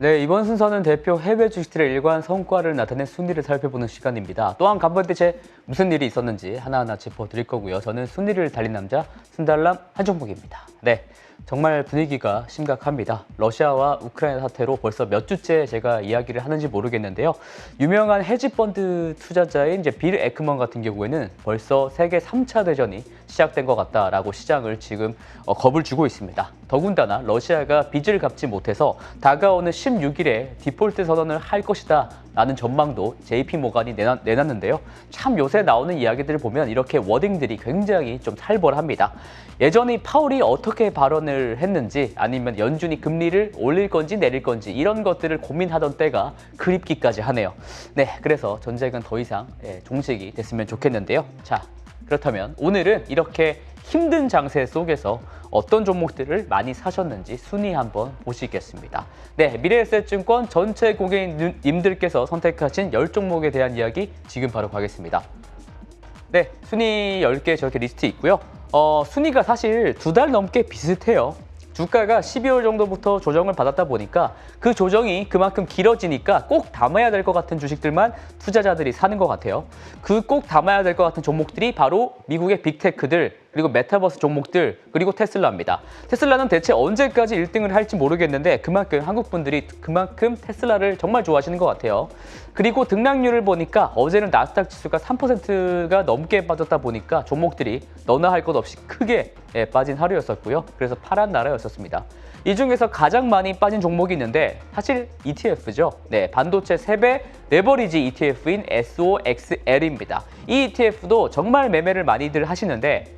네, 이번 순서는 대표 해외 주식들의 일관 성과를 나타낸 순위를 살펴보는 시간입니다. 또한 간밤대체 무슨 일이 있었는지 하나하나 짚어드릴 거고요. 저는 순위를 달린 남자 순달람 한종목입니다. 네, 정말 분위기가 심각합니다. 러시아와 우크라이나 사태로 벌써 몇 주째 제가 이야기를 하는지 모르겠는데요. 유명한 헤지펀드 투자자인 빌 에크먼 같은 경우에는 벌써 세계 3차 대전이 시작된 것 같다라고 시장을 지금 겁을 주고 있습니다. 더군다나 러시아가 빚을 갚지 못해서 다가오는 16일에 디폴트 선언을 할 것이다 라는 전망도 JP모간이 내놨는데요. 참 요새 나오는 이야기들을 보면 이렇게 워딩들이 굉장히 좀 살벌합니다. 예전에 파월이 어떻게 발언을 했는지 아니면 연준이 금리를 올릴 건지 내릴 건지 이런 것들을 고민하던 때가 그립기까지 하네요. 네, 그래서 전쟁은 더 이상 종식이 됐으면 좋겠는데요. 자, 그렇다면 오늘은 이렇게 힘든 장세 속에서 어떤 종목들을 많이 사셨는지 순위 한번 보시겠습니다. 네, 미래에셋증권 전체 고객님들께서 선택하신 10종목에 대한 이야기 지금 바로 가겠습니다. 네, 순위 10개 저렇게 리스트 있고요. 순위가 사실 2달 넘게 비슷해요. 주가가 12월 정도부터 조정을 받았다 보니까 그 조정이 그만큼 길어지니까 꼭 담아야 될 것 같은 주식들만 투자자들이 사는 것 같아요. 그 꼭 담아야 될 것 같은 종목들이 바로 미국의 빅테크들, 그리고 메타버스 종목들, 그리고 테슬라입니다. 테슬라는 대체 언제까지 1등을 할지 모르겠는데 그만큼 한국 분들이 그만큼 테슬라를 정말 좋아하시는 것 같아요. 그리고 등락률을 보니까 어제는 나스닥 지수가 3%가 넘게 빠졌다 보니까 종목들이 너나 할 것 없이 크게 빠진 하루였었고요. 그래서 파란 나라였었습니다. 이 중에서 가장 많이 빠진 종목이 있는데 사실 ETF죠. 네, 반도체 3배 레버리지 ETF인 SOXL입니다. 이 ETF도 정말 매매를 많이들 하시는데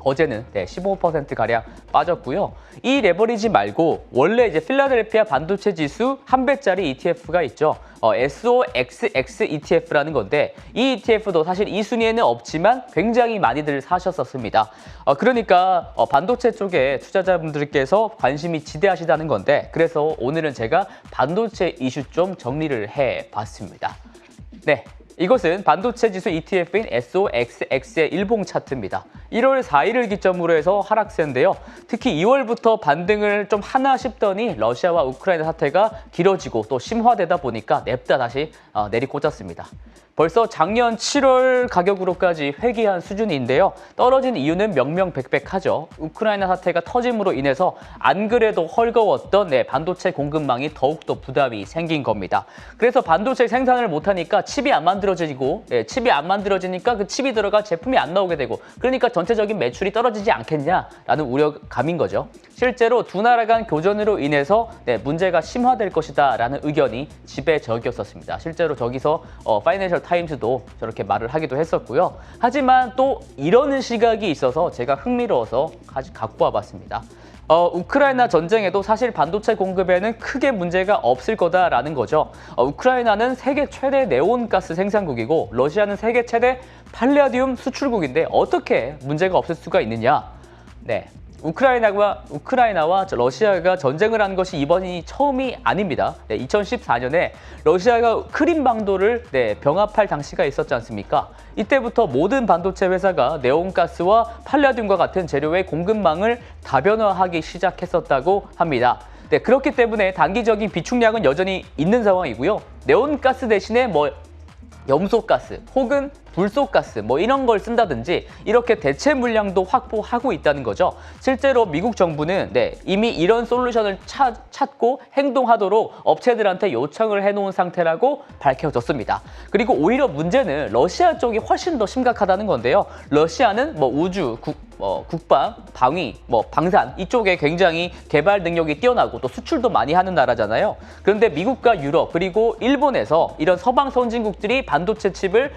어제는 15%가량 빠졌고요. 이 레버리지 말고 원래 이제 필라델피아 반도체 지수 1배짜리 ETF가 있죠. SOXX ETF라는 건데 이 ETF도 사실 이 순위에는 없지만 굉장히 많이들 사셨었습니다. 그러니까 반도체 쪽에 투자자분들께서 관심이 지대하시다는 건데 그래서 오늘은 제가 반도체 이슈 좀 정리를 해봤습니다. 네. 이것은 반도체 지수 ETF인 SOXX의 일봉 차트입니다. 1월 4일을 기점으로 해서 하락세인데요. 특히 2월부터 반등을 좀 하나 싶더니 러시아와 우크라이나 사태가 길어지고 또 심화되다 보니까 냅다 다시 내리꽂았습니다. 벌써 작년 7월 가격으로까지 회귀한 수준인데요. 떨어진 이유는 명명백백하죠. 우크라이나 사태가 터짐으로 인해서 안 그래도 헐거웠던 반도체 공급망이 더욱더 부담이 생긴 겁니다. 그래서 반도체 생산을 못하니까 칩이 안 만들어지고 칩이 안 만들어지니까 그 칩이 들어가 제품이 안 나오게 되고 그러니까 전체적인 매출이 떨어지지 않겠냐라는 우려감인 거죠. 실제로 두 나라 간 교전으로 인해서 문제가 심화될 것이다 라는 의견이 지배적이었었습니다. 실제로 저기서 파이낸셜 타임스도 저렇게 말을 하기도 했었고요. 하지만 또 이러는 시각이 있어서 제가 흥미로워서 갖고 와봤습니다. 우크라이나 전쟁에도 사실 반도체 공급에는 크게 문제가 없을 거다라는 거죠. 우크라이나는 세계 최대 네온가스 생산국이고 러시아는 세계 최대 팔라디움 수출국인데 어떻게 문제가 없을 수가 있느냐? 네. 우크라이나와 러시아가 전쟁을 한 것이 이번이 처음이 아닙니다. 2014년에 러시아가 크림반도를 병합할 당시가 있었지 않습니까? 이때부터 모든 반도체 회사가 네온가스와 팔라듐과 같은 재료의 공급망을 다변화하기 시작했었다고 합니다. 그렇기 때문에 단기적인 비축량은 여전히 있는 상황이고요. 네온가스 대신에 염소가스 혹은 불소가스 이런 걸 쓴다든지 이렇게 대체 물량도 확보하고 있다는 거죠. 실제로 미국 정부는 이미 이런 솔루션을 찾고 행동하도록 업체들한테 요청을 해놓은 상태라고 밝혀졌습니다. 그리고 오히려 문제는 러시아 쪽이 훨씬 더 심각하다는 건데요. 러시아는 우주, 국방, 방위, 방산 이쪽에 굉장히 개발 능력이 뛰어나고 또 수출도 많이 하는 나라잖아요. 그런데 미국과 유럽 그리고 일본에서 이런 서방 선진국들이 반도체 칩을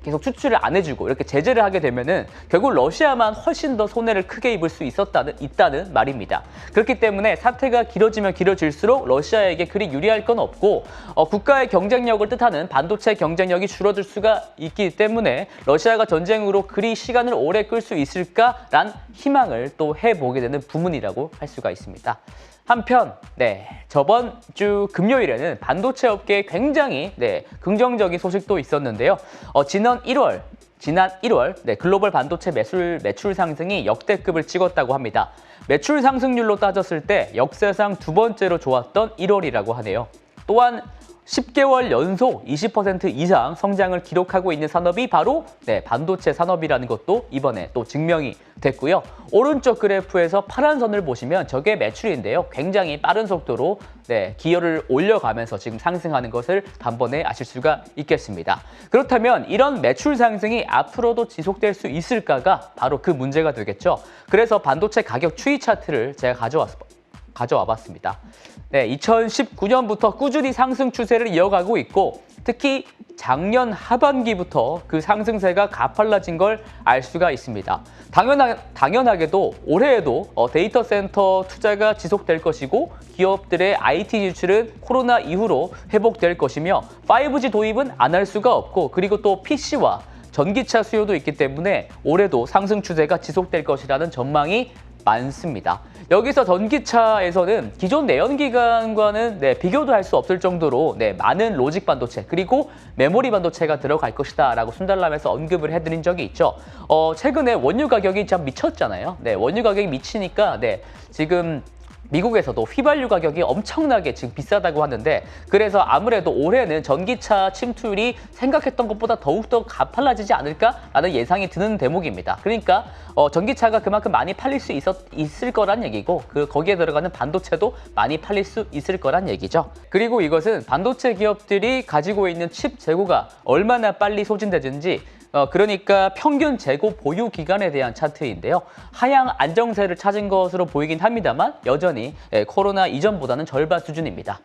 계속 수출을 안 해주고 이렇게 제재를 하게 되면은 결국 러시아만 훨씬 더 손해를 크게 입을 수 있다는 말입니다. 그렇기 때문에 사태가 길어지면 길어질수록 러시아에게 그리 유리할 건 없고 국가의 경쟁력을 뜻하는 반도체 경쟁력이 줄어들 수가 있기 때문에 러시아가 전쟁으로 그리 시간을 오래 끌 수 있을까란 희망을 또 해보게 되는 부문이라고 할 수가 있습니다. 한편 저번 주 금요일에는 반도체 업계에 굉장히 긍정적인 소식도 있었는데요. 지난 1월 글로벌 반도체 매출 상승이 역대급을 찍었다고 합니다. 매출 상승률로 따졌을 때 역사상 두 번째로 좋았던 1월이라고 하네요. 또한 10개월 연속 20% 이상 성장을 기록하고 있는 산업이 바로 반도체 산업이라는 것도 이번에 또 증명이 됐고요. 오른쪽 그래프에서 파란 선을 보시면 저게 매출인데요. 굉장히 빠른 속도로 기여를 올려가면서 지금 상승하는 것을 단번에 아실 수가 있겠습니다. 그렇다면 이런 매출 상승이 앞으로도 지속될 수 있을까가 바로 그 문제가 되겠죠. 그래서 반도체 가격 추이 차트를 제가 가져와 봤습니다. 2019년부터 꾸준히 상승 추세를 이어가고 있고 특히 작년 하반기부터 그 상승세가 가팔라진 걸 알 수가 있습니다. 당연하게도 올해에도 데이터 센터 투자가 지속될 것이고 기업들의 IT 지출은 코로나 이후로 회복될 것이며 5G 도입은 안 할 수가 없고 그리고 또 PC와 전기차 수요도 있기 때문에 올해도 상승 추세가 지속될 것이라는 전망이 많습니다. 여기서 전기차에서는 기존 내연기관과는 비교도 할 수 없을 정도로 많은 로직 반도체 그리고 메모리 반도체가 들어갈 것이다 라고 순달람에서 언급을 해드린 적이 있죠. 최근에 원유 가격이 참 미쳤잖아요. 원유 가격이 미치니까 지금 미국에서도 휘발유 가격이 엄청나게 지금 비싸다고 하는데 그래서 아무래도 올해는 전기차 침투율이 생각했던 것보다 더욱더 가팔라지지 않을까라는 예상이 드는 대목입니다. 그러니까 전기차가 그만큼 많이 팔릴 수 있을 거란 얘기고 거기에 들어가는 반도체도 많이 팔릴 수 있을 거란 얘기죠. 그리고 이것은 반도체 기업들이 가지고 있는 칩 재고가 얼마나 빨리 소진되든지 그러니까 평균 재고 보유 기간에 대한 차트인데요. 하향 안정세를 찾은 것으로 보이긴 합니다만 여전히 코로나 이전보다는 절반 수준입니다.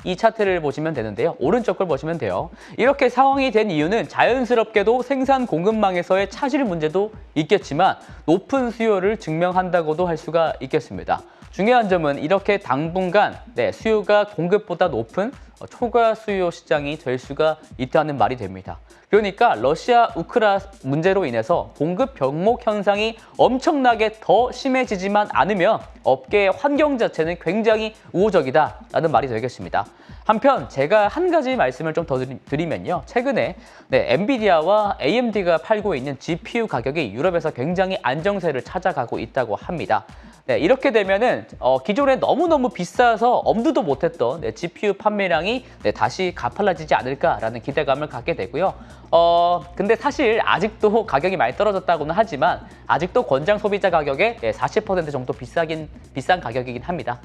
이 차트를 보시면 되는데요. 오른쪽 걸 보시면 돼요. 이렇게 상황이 된 이유는 자연스럽게도 생산 공급망에서의 차질 문제도 있겠지만 높은 수요를 증명한다고도 할 수가 있겠습니다. 중요한 점은 이렇게 당분간 수요가 공급보다 높은 초과 수요 시장이 될 수가 있다는 말이 됩니다. 그러니까 러시아 우크라 문제로 인해서 공급 병목 현상이 엄청나게 더 심해지지만 않으면 업계의 환경 자체는 굉장히 우호적이다라는 말이 되겠습니다. 한편 제가 한 가지 말씀을 좀 더 드리면요. 최근에 엔비디아와 AMD가 팔고 있는 GPU 가격이 유럽에서 굉장히 안정세를 찾아가고 있다고 합니다. 이렇게 되면은 기존에 너무너무 비싸서 엄두도 못했던 GPU 판매량이 다시 가팔라지지 않을까라는 기대감을 갖게 되고요. 근데 사실 아직도 가격이 많이 떨어졌다고는 하지만 아직도 권장 소비자 가격의 40% 정도 비싼 가격이긴 합니다.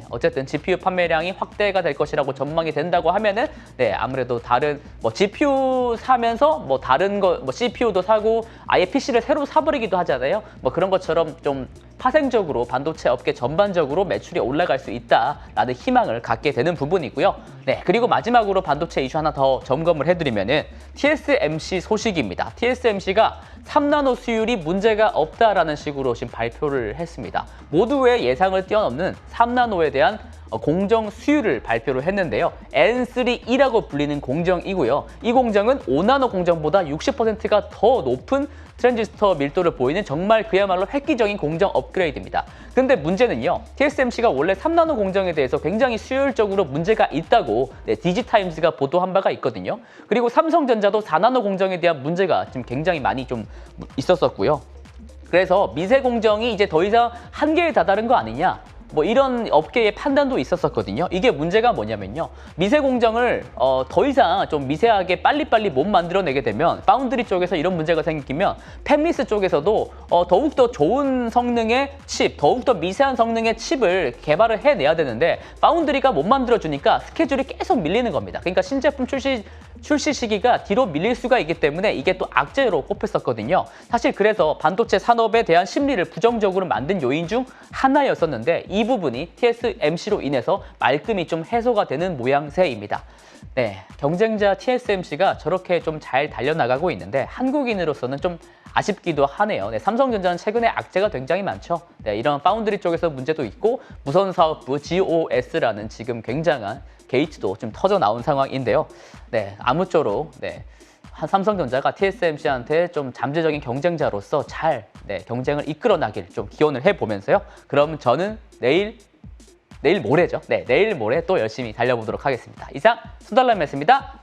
어쨌든 GPU 판매량이 확대가 될 것이라고 전망이 된다고 하면은 아무래도 다른 GPU 사면서 다른 CPU도 사고 아예 PC를 새로 사버리기도 하잖아요. 그런 것처럼 좀 파생적으로 반도체 업계 전반적으로 매출이 올라갈 수 있다라는 희망을 갖게 되는 부분이고요. 그리고 마지막으로 반도체 이슈 하나 더 점검을 해드리면은 TSMC 소식입니다. TSMC가 3나노 수율이 문제가 없다라는 식으로 지금 발표를 했습니다. 모두의 예상을 뛰어넘는 3나노에 대한 공정 수율을 발표를 했는데요. N3E라고 불리는 공정이고요. 이 공정은 5나노 공정보다 60%가 더 높은 트랜지스터 밀도를 보이는 정말 그야말로 획기적인 공정 업그레이드입니다. 근데 문제는요. TSMC가 원래 3나노 공정에 대해서 굉장히 수율적으로 문제가 있다고 디지타임즈가 보도한 바가 있거든요. 그리고 삼성전자도 4나노 공정에 대한 문제가 지금 굉장히 많이 좀 있었었고요. 그래서 미세 공정이 이제 더 이상 한계에 다다른 거 아니냐? 이런 업계의 판단도 있었었거든요. 이게 문제가 뭐냐면요. 미세 공정을 더 이상 좀 미세하게 빨리빨리 못 만들어내게 되면 파운드리 쪽에서 이런 문제가 생기면 팹리스 쪽에서도 더욱더 좋은 성능의 칩, 더욱더 미세한 성능의 칩을 개발을 해내야 되는데 파운드리가 못 만들어주니까 스케줄이 계속 밀리는 겁니다. 그러니까 신제품 출시 시기가 뒤로 밀릴 수가 있기 때문에 이게 또 악재로 꼽혔었거든요. 사실 그래서 반도체 산업에 대한 심리를 부정적으로 만든 요인 중 하나였었는데 이 부분이 TSMC로 인해서 말끔히 좀 해소가 되는 모양새입니다. 경쟁자 TSMC가 저렇게 좀 잘 달려나가고 있는데 한국인으로서는 좀 아쉽기도 하네요. 삼성전자는 최근에 악재가 굉장히 많죠. 이런 파운드리 쪽에서 문제도 있고 무선 사업부 GOS라는 지금 굉장한 게이트도 좀 터져 나온 상황인데요. 아무쪼록 삼성전자가 TSMC한테 좀 잠재적인 경쟁자로서 잘 경쟁을 이끌어 나길 좀 기원을 해보면서요. 그럼 저는 내일 내일 모레죠. 네, 내일 모레 또 열심히 달려보도록 하겠습니다. 이상 순달람이었습니다.